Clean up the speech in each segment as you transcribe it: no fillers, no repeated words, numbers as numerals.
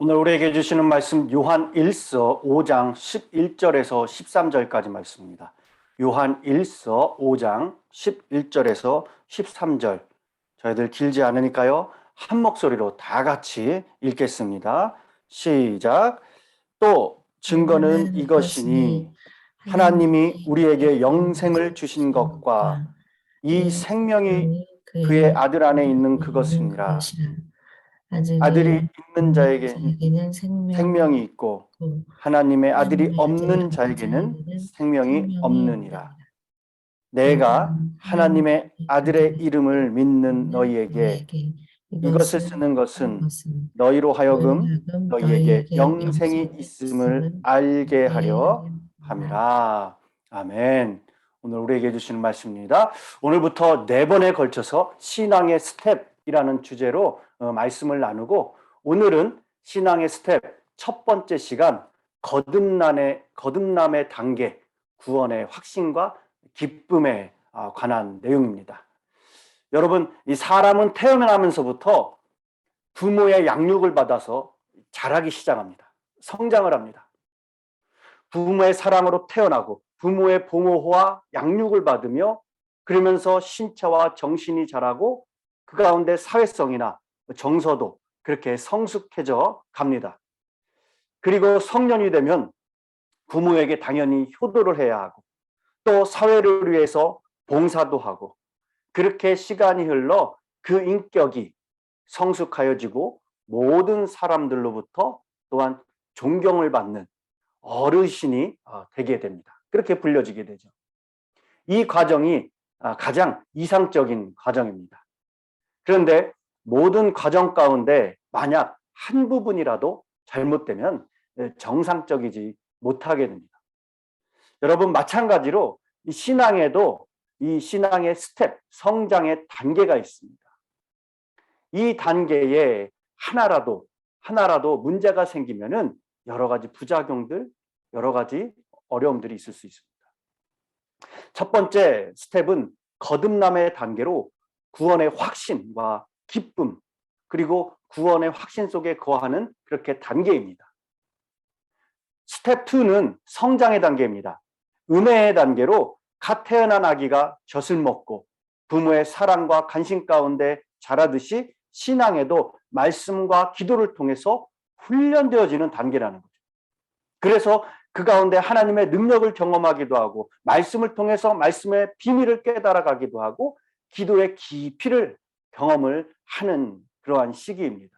오늘 우리에게 주시는 말씀 요한 1서 5장 11절에서 13절까지 말씀입니다. 요한 1서 5장 11절에서 13절. 저희들 길지 않으니까요. 한 목소리로 다 같이 읽겠습니다. 시작. 또 증거는 이것이니 하나님이 우리에게 영생을 주신 것과 이 생명이 그의 아들 안에 있는 그것이니라. 아들이 있는 자에게는 생명이 있고 하나님의 아들이 없는 자에게는 생명이 없느니라. 내가 하나님의 아들의 이름을 믿는 너희에게 이것을 쓰는 것은 너희로 하여금 너희에게 영생이 있음을 알게 하려 함이라. 아멘. 오늘 우리에게 주시는 말씀입니다. 오늘부터 4번에 걸쳐서 신앙의 스텝이라는 주제로 말씀을 나누고, 오늘은 신앙의 스텝 첫 번째 시간 거듭남의 단계, 구원의 확신과 기쁨에 관한 내용입니다. 여러분, 이 사람은 태어나면서부터 부모의 양육을 받아서 자라기 시작합니다. 성장을 합니다. 부모의 사랑으로 태어나고 부모의 보호와 양육을 받으며 그러면서 신체와 정신이 자라고 그 가운데 사회성이나 정서도 그렇게 성숙해져 갑니다. 그리고 성년이 되면 부모에게 당연히 효도를 해야 하고 또 사회를 위해서 봉사도 하고, 그렇게 시간이 흘러 그 인격이 성숙하여지고 모든 사람들로부터 또한 존경을 받는 어르신이 되게 됩니다. 그렇게 불려지게 되죠. 이 과정이 가장 이상적인 과정입니다. 그런데 모든 과정 가운데 만약 한 부분이라도 잘못되면 정상적이지 못하게 됩니다. 여러분, 마찬가지로 이 신앙에도 이 신앙의 스텝, 성장의 단계가 있습니다. 이 단계에 하나라도 문제가 생기면은 여러 가지 부작용들, 여러 가지 어려움들이 있을 수 있습니다. 첫 번째 스텝은 거듭남의 단계로 구원의 확신과 기쁨, 그리고 구원의 확신 속에 거하는 그렇게 단계입니다. 스텝 2는 성장의 단계입니다. 은혜의 단계로 갓 태어난 아기가 젖을 먹고 부모의 사랑과 간신 가운데 자라듯이 신앙에도 말씀과 기도를 통해서 훈련되어지는 단계라는 거죠. 그래서 그 가운데 하나님의 능력을 경험하기도 하고 말씀을 통해서 말씀의 비밀을 깨달아가기도 하고 기도의 깊이를 경험을 하는 그러한 시기입니다.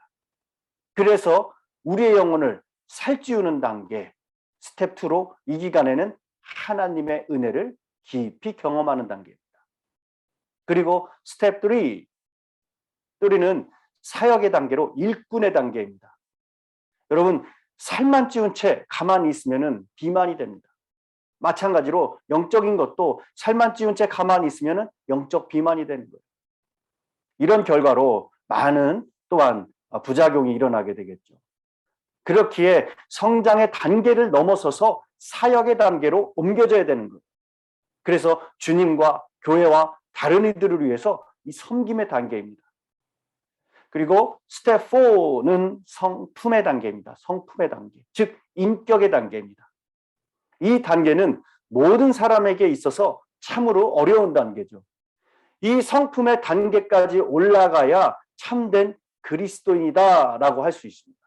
그래서 우리의 영혼을 살찌우는 단계 스텝 2로 이 기간에는 하나님의 은혜를 깊이 경험하는 단계입니다. 그리고 스텝 3는 사역의 단계로 일꾼의 단계입니다. 여러분, 살만 찌운 채 가만히 있으면 비만이 됩니다. 마찬가지로 영적인 것도 살만 찌운 채 가만히 있으면 영적 비만이 되는 거예요. 이런 결과로 많은 또한 부작용이 일어나게 되겠죠. 그렇기에 성장의 단계를 넘어서서 사역의 단계로 옮겨져야 되는 거예요. 그래서 주님과 교회와 다른 이들을 위해서 이 섬김의 단계입니다. 그리고 스텝 4는 성품의 단계입니다. 성품의 단계, 즉 인격의 단계입니다. 이 단계는 모든 사람에게 있어서 참으로 어려운 단계죠. 이 성품의 단계까지 올라가야 참된 그리스도인이다라고 할 수 있습니다.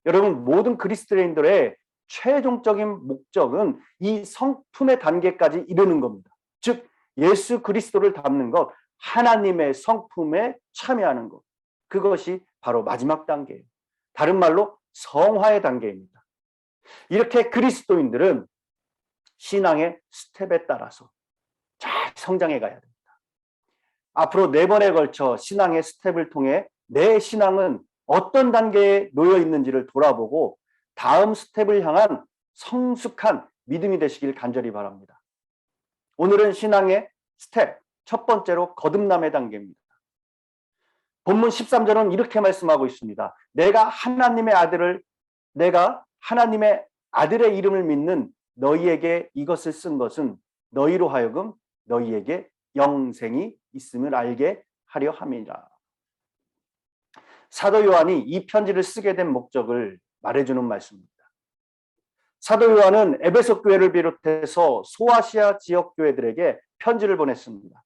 여러분, 모든 그리스도인들의 최종적인 목적은 이 성품의 단계까지 이르는 겁니다. 즉 예수 그리스도를 닮는 것, 하나님의 성품에 참여하는 것, 그것이 바로 마지막 단계예요. 다른 말로 성화의 단계입니다. 이렇게 그리스도인들은 신앙의 스텝에 따라서 잘 성장해 가야 됩니다. 앞으로 4번에 걸쳐 신앙의 스텝을 통해 내 신앙은 어떤 단계에 놓여 있는지를 돌아보고 다음 스텝을 향한 성숙한 믿음이 되시길 간절히 바랍니다. 오늘은 신앙의 스텝 첫 번째로 거듭남의 단계입니다. 본문 13절은 이렇게 말씀하고 있습니다. 내가 하나님의 아들의 이름을 믿는 너희에게 이것을 쓴 것은 너희로 하여금 너희에게 영생이 있음을 알게 하려 함이라. 사도 요한이 이 편지를 쓰게 된 목적을 말해주는 말씀입니다. 사도 요한은 에베소 교회를 비롯해서 소아시아 지역 교회들에게 편지를 보냈습니다.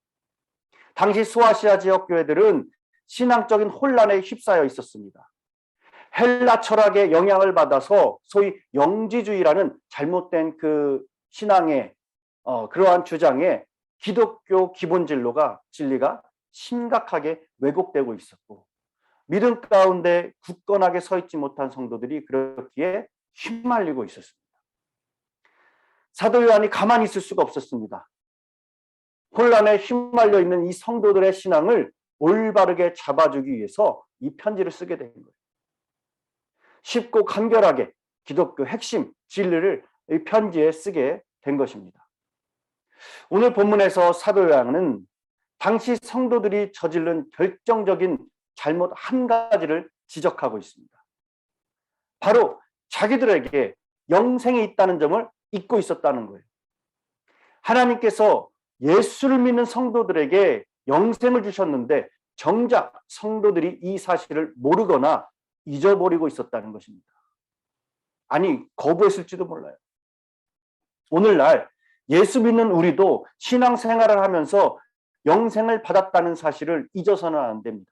당시 소아시아 지역 교회들은 신앙적인 혼란에 휩싸여 있었습니다. 헬라 철학의 영향을 받아서 소위 영지주의라는 잘못된 그 신앙의 그러한 주장에 기독교 기본 진리가 심각하게 왜곡되고 있었고, 믿음 가운데 굳건하게 서 있지 못한 성도들이 그렇기에 휘말리고 있었습니다. 사도 요한이 가만히 있을 수가 없었습니다. 혼란에 휘말려 있는 이 성도들의 신앙을 올바르게 잡아주기 위해서 이 편지를 쓰게 된 거예요. 쉽고 간결하게 기독교 핵심 진리를 이 편지에 쓰게 된 것입니다. 오늘 본문에서 사도 요한은 당시 성도들이 저지른 결정적인 잘못 한 가지를 지적하고 있습니다. 바로 자기들에게 영생이 있다는 점을 잊고 있었다는 거예요. 하나님께서 예수를 믿는 성도들에게 영생을 주셨는데 정작 성도들이 이 사실을 모르거나 잊어버리고 있었다는 것입니다. 아니, 거부했을지도 몰라요. 오늘날 예수 믿는 우리도 신앙생활을 하면서 영생을 받았다는 사실을 잊어서는 안 됩니다.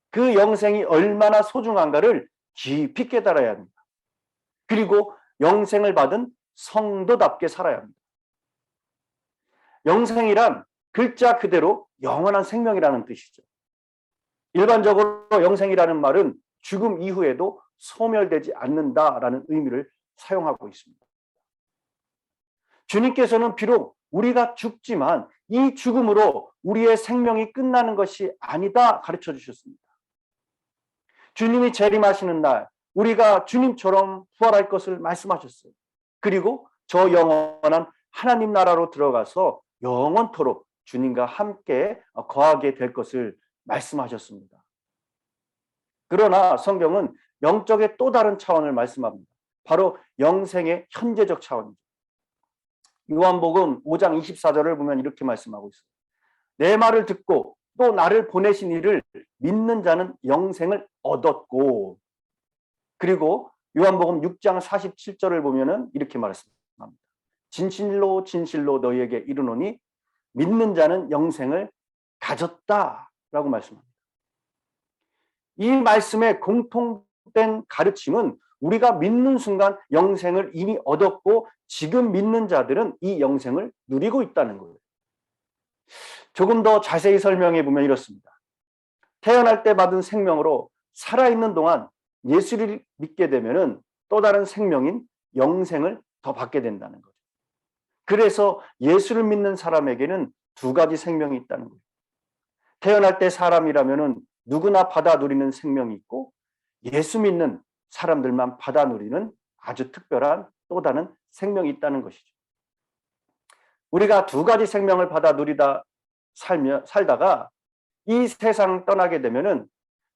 그 영생이 얼마나 소중한가를 깊이 깨달아야 합니다. 그리고 영생을 받은 성도답게 살아야 합니다. 영생이란 글자 그대로 영원한 생명이라는 뜻이죠. 일반적으로 영생이라는 말은 죽음 이후에도 소멸되지 않는다라는 의미를 사용하고 있습니다. 주님께서는 비록 우리가 죽지만 이 죽음으로 우리의 생명이 끝나는 것이 아니다 가르쳐 주셨습니다. 주님이 재림하시는 날 우리가 주님처럼 부활할 것을 말씀하셨어요. 그리고 저 영원한 하나님 나라로 들어가서 영원토록 주님과 함께 거하게 될 것을 말씀하셨습니다. 그러나 성경은 영적의 또 다른 차원을 말씀합니다. 바로 영생의 현재적 차원이죠. 요한복음 5장 24절을 보면 이렇게 말씀하고 있어요. 내 말을 듣고 또 나를 보내신 이를 믿는 자는 영생을 얻었고, 그리고 요한복음 6장 47절을 보면은 이렇게 말했습니다. 진실로 진실로 너희에게 이르노니 믿는 자는 영생을 가졌다라고 말씀합니다. 이 말씀의 공통된 가르침은 우리가 믿는 순간 영생을 이미 얻었고 지금 믿는 자들은 이 영생을 누리고 있다는 거예요. 조금 더 자세히 설명해 보면 이렇습니다. 태어날 때 받은 생명으로 살아있는 동안 예수를 믿게 되면은 또 다른 생명인 영생을 더 받게 된다는 거죠. 그래서 예수를 믿는 사람에게는 두 가지 생명이 있다는 거예요. 태어날 때 사람이라면은 누구나 받아 누리는 생명이 있고, 예수 믿는 사람들만 받아 누리는 아주 특별한 또 다른 생명이 있다는 것이죠. 우리가 두 가지 생명을 받아 누리다 살다가 이 세상 떠나게 되면은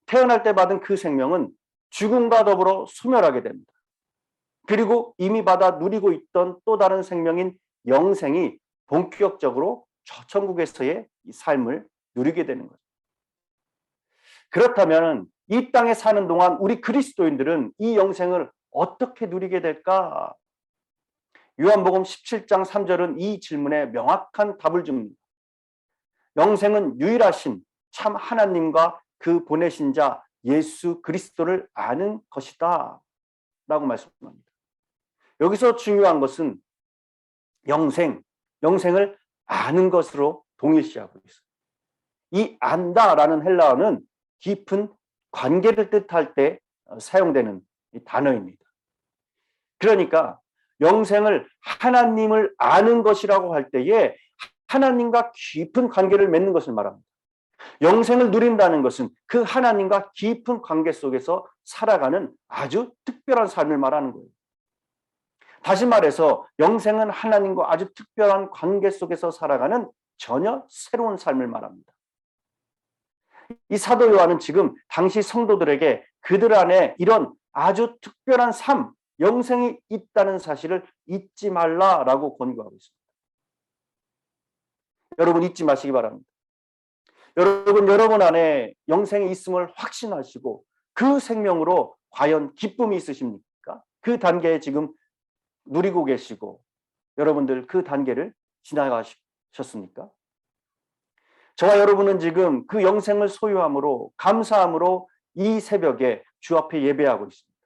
태어날 때 받은 그 생명은 죽음과 더불어 소멸하게 됩니다. 그리고 이미 받아 누리고 있던 또 다른 생명인 영생이 본격적으로 저 천국에서의 이 삶을 누리게 되는 거죠. 그렇다면 이 땅에 사는 동안 우리 그리스도인들은 이 영생을 어떻게 누리게 될까? 요한복음 17장 3절은 이 질문에 명확한 답을 줍니다. 영생은 유일하신 참 하나님과 그 보내신 자 예수 그리스도를 아는 것이다 라고 말씀합니다. 여기서 중요한 것은 영생을 아는 것으로 동일시하고 있어요. 이 안다라는 헬라어는 깊은 관계를 뜻할 때 사용되는 단어입니다. 그러니까 영생을 하나님을 아는 것이라고 할 때에 하나님과 깊은 관계를 맺는 것을 말합니다. 영생을 누린다는 것은 그 하나님과 깊은 관계 속에서 살아가는 아주 특별한 삶을 말하는 거예요. 다시 말해서 영생은 하나님과 아주 특별한 관계 속에서 살아가는 전혀 새로운 삶을 말합니다. 이 사도 요한은 지금 당시 성도들에게 그들 안에 이런 아주 특별한 삶, 영생이 있다는 사실을 잊지 말라라고 권고하고 있습니다. 여러분 잊지 마시기 바랍니다. 여러분 안에 영생이 있음을 확신하시고 그 생명으로 과연 기쁨이 있으십니까? 그 단계에 지금 누리고 계시고 여러분들 그 단계를 지나가셨습니까? 저와 여러분은 지금 그 영생을 소유함으로 감사함으로 이 새벽에 주 앞에 예배하고 있습니다.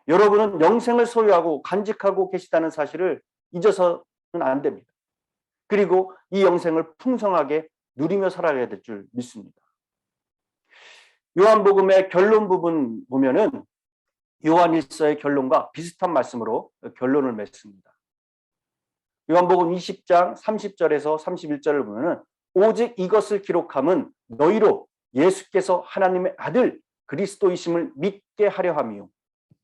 여러분은 영생을 소유하고 간직하고 계시다는 사실을 잊어서는 안 됩니다. 그리고 이 영생을 풍성하게 누리며 살아야 될 줄 믿습니다. 요한복음의 결론 부분 보면은 요한일서의 결론과 비슷한 말씀으로 결론을 맺습니다. 요한복음 20장 30절에서 31절을 보면은 오직 이것을 기록함은 너희로 예수께서 하나님의 아들 그리스도이심을 믿게 하려 함이요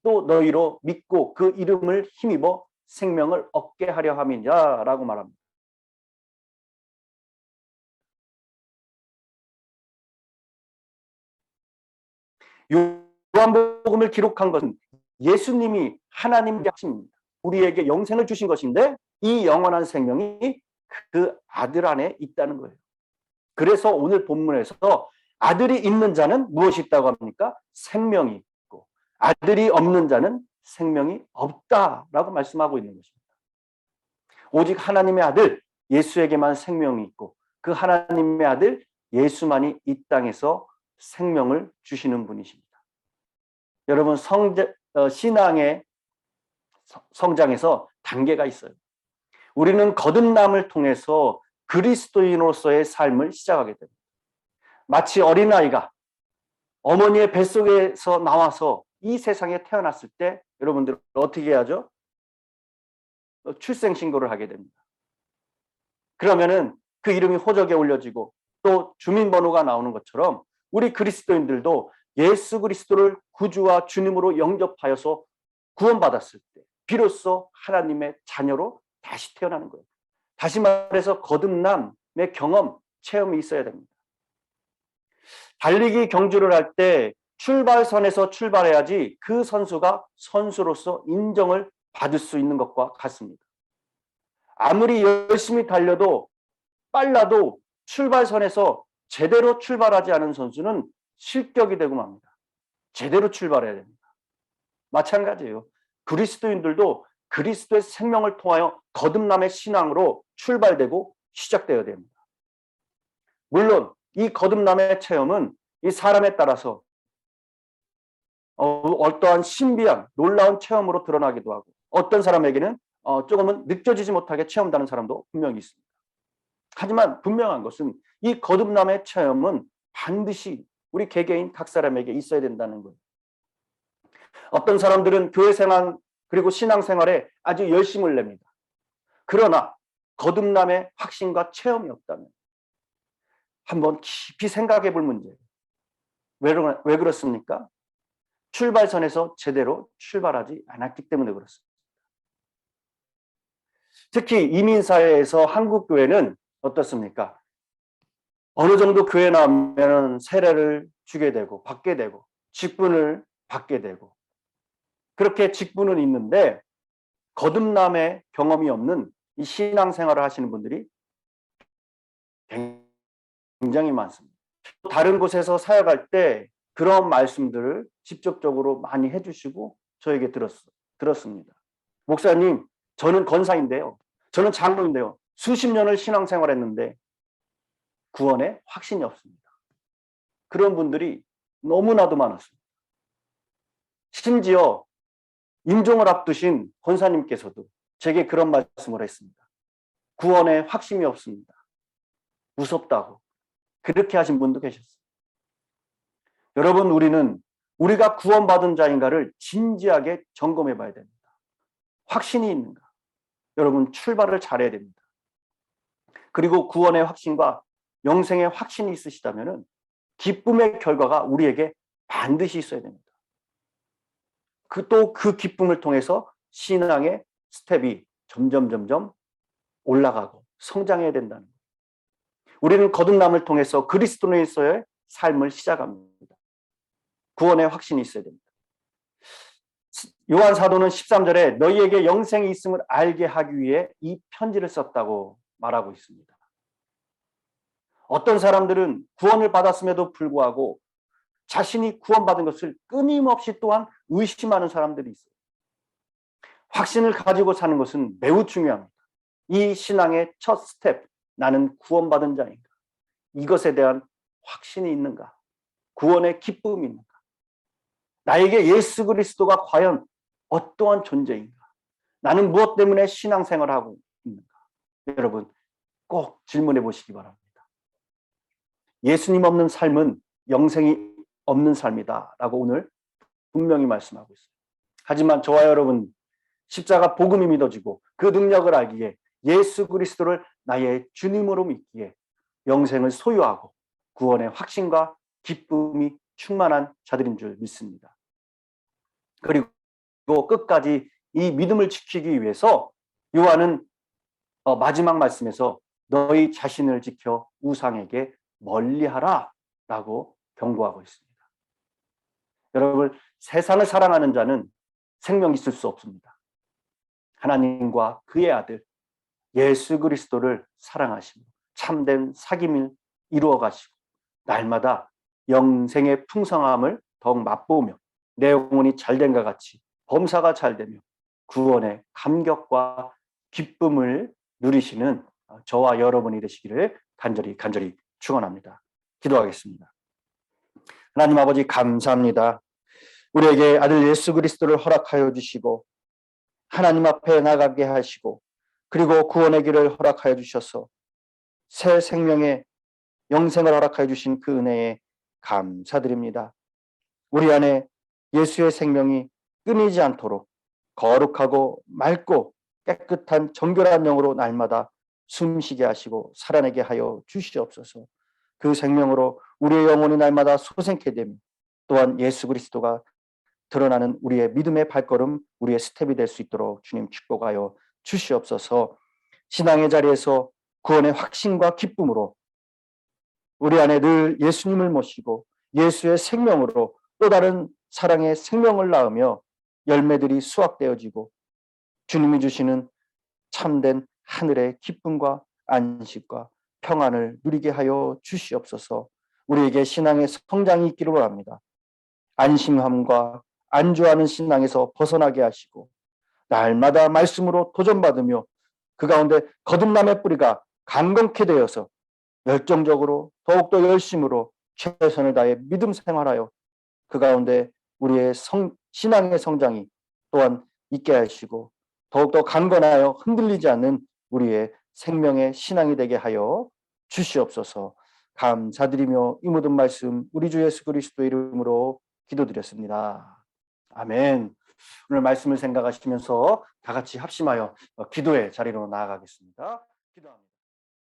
또 너희로 믿고 그 이름을 힘입어 생명을 얻게 하려 함이냐라고 말합니다. 요한복음을 기록한 것은 예수님이 하나님의 하십니다. 우리에게 영생을 주신 것인데 이 영원한 생명이 그 아들 안에 있다는 거예요. 그래서 오늘 본문에서 아들이 있는 자는 무엇이 있다고 합니까? 생명이 있고 아들이 없는 자는 생명이 없다라고 말씀하고 있는 것입니다. 오직 하나님의 아들 예수에게만 생명이 있고 그 하나님의 아들 예수만이 이 땅에서 생명을 주시는 분이십니다. 여러분 신앙의 성장에서 단계가 있어요. 우리는 거듭남을 통해서 그리스도인으로서의 삶을 시작하게 됩니다. 마치 어린아이가 어머니의 뱃속에서 나와서 이 세상에 태어났을 때 여러분들 어떻게 해야죠? 출생신고를 하게 됩니다. 그러면은 그 이름이 호적에 올려지고 또 주민번호가 나오는 것처럼 우리 그리스도인들도 예수 그리스도를 구주와 주님으로 영접하여서 구원받았을 때 비로소 하나님의 자녀로 다시 태어나는 거예요. 다시 말해서 거듭남의 경험, 체험이 있어야 됩니다. 달리기 경주를 할 때 출발선에서 출발해야지 그 선수가 선수로서 인정을 받을 수 있는 것과 같습니다. 아무리 열심히 달려도 빨라도 출발선에서 제대로 출발하지 않은 선수는 실격이 되고 맙니다. 제대로 출발해야 됩니다. 마찬가지예요. 그리스도인들도 그리스도의 생명을 통하여 거듭남의 신앙으로 출발되고 시작되어야 됩니다. 물론 이 거듭남의 체험은 이 사람에 따라서 어떠한 신비한 놀라운 체험으로 드러나기도 하고 어떤 사람에게는 조금은 느껴지지 못하게 체험되는 사람도 분명히 있습니다. 하지만 분명한 것은 이 거듭남의 체험은 반드시 우리 개개인 각 사람에게 있어야 된다는 거예요. 어떤 사람들은 교회 생활 그리고 신앙생활에 아주 열심을 냅니다. 그러나 거듭남의 확신과 체험이 없다면 한번 깊이 생각해 볼 문제예요. 왜 그렇습니까? 출발선에서 제대로 출발하지 않았기 때문에 그렇습니다. 특히 이민사회에서 한국 교회는 어떻습니까? 어느 정도 교회 나오면 세례를 주게 되고 받게 되고 직분을 받게 되고 그렇게 직분은 있는데 거듭남의 경험이 없는 이 신앙생활을 하시는 분들이 굉장히 많습니다. 다른 곳에서 사역할 때 그런 말씀들을 직접적으로 많이 해주시고 저에게 들었습니다. 목사님, 저는 권사인데요. 저는 장로인데요. 수십 년을 신앙생활했는데 구원에 확신이 없습니다. 그런 분들이 너무나도 많았습니다. 심지어 임종을 앞두신 권사님께서도 제게 그런 말씀을 했습니다. 구원에 확신이 없습니다. 무섭다고. 그렇게 하신 분도 계셨어요. 여러분, 우리가 구원받은 자인가를 진지하게 점검해 봐야 됩니다. 확신이 있는가? 여러분, 출발을 잘해야 됩니다. 그리고 구원의 확신과 영생의 확신이 있으시다면 기쁨의 결과가 우리에게 반드시 있어야 됩니다. 또 그 기쁨을 통해서 신앙의 스텝이 점점 올라가고 성장해야 된다는 거예요. 우리는 거듭남을 통해서 그리스도인으로서의 삶을 시작합니다. 구원의 확신이 있어야 됩니다. 요한 사도는 13절에 너희에게 영생이 있음을 알게 하기 위해 이 편지를 썼다고 말하고 있습니다. 어떤 사람들은 구원을 받았음에도 불구하고 자신이 구원받은 것을 끊임없이 또한 의심하는 사람들이 있어요. 확신을 가지고 사는 것은 매우 중요합니다. 이 신앙의 첫 스텝, 나는 구원받은 자인가? 이것에 대한 확신이 있는가? 구원의 기쁨이 있는가? 나에게 예수 그리스도가 과연 어떠한 존재인가? 나는 무엇 때문에 신앙생활을 하고 있는가? 여러분 꼭 질문해 보시기 바랍니다. 예수님 없는 삶은 영생이 없는 삶이다 라고 오늘 분명히 말씀하고 있어요. 하지만 저와 여러분 십자가 복음이 믿어지고 그 능력을 알기에 예수 그리스도를 나의 주님으로 믿기에 영생을 소유하고 구원의 확신과 기쁨이 충만한 자들인 줄 믿습니다. 그리고 끝까지 이 믿음을 지키기 위해서 요한은 마지막 말씀에서 너희 자신을 지켜 우상에게 멀리하라 라고 경고하고 있습니다. 여러분 세상을 사랑하는 자는 생명이 있을 수 없습니다. 하나님과 그의 아들 예수 그리스도를 사랑하시고 참된 사귐을 이루어 가시고 날마다 영생의 풍성함을 더욱 맛보며 내 영혼이 잘된과 같이 범사가 잘되며 구원의 감격과 기쁨을 누리시는 저와 여러분이 되시기를 간절히 축원합니다. 기도하겠습니다. 하나님 아버지 감사합니다. 우리에게 아들 예수 그리스도를 허락하여 주시고 하나님 앞에 나가게 하시고 그리고 구원의 길을 허락하여 주셔서 새 생명의 영생을 허락하여 주신 그 은혜에 감사드립니다. 우리 안에 예수의 생명이 끊이지 않도록 거룩하고 맑고 깨끗한 정결한 영으로 날마다 숨쉬게 하시고 살아내게 하여 주시옵소서. 그 생명으로 우리의 영혼이 날마다 솟게 되며 또한 예수 그리스도가 드러나는 우리의 믿음의 발걸음, 우리의 스텝이 될 수 있도록 주님 축복하여 주시옵소서. 신앙의 자리에서 구원의 확신과 기쁨으로 우리 안에 늘 예수님을 모시고 예수의 생명으로 또 다른 사랑의 생명을 낳으며 열매들이 수확되어지고 주님이 주시는 참된 하늘의 기쁨과 안식과 평안을 누리게 하여 주시옵소서. 우리에게 신앙의 성장이 있기를 원합니다. 안심함과 안주하는 신앙에서 벗어나게 하시고 날마다 말씀으로 도전받으며 그 가운데 거듭남의 뿌리가 강건케 되어서 열정적으로 더욱더 열심으로 최선을 다해 믿음 생활하여 그 가운데 우리의 신앙의 성장이 또한 있게 하시고 더욱더 강건하여 흔들리지 않는 우리의 생명의 신앙이 되게 하여 주시옵소서. 감사드리며 이 모든 말씀 우리 주 예수 그리스도의 이름으로 기도드렸습니다. 아멘. 오늘 말씀을 생각하시면서 다 같이 합심하여 기도의 자리로 나아가겠습니다. 기도합니다.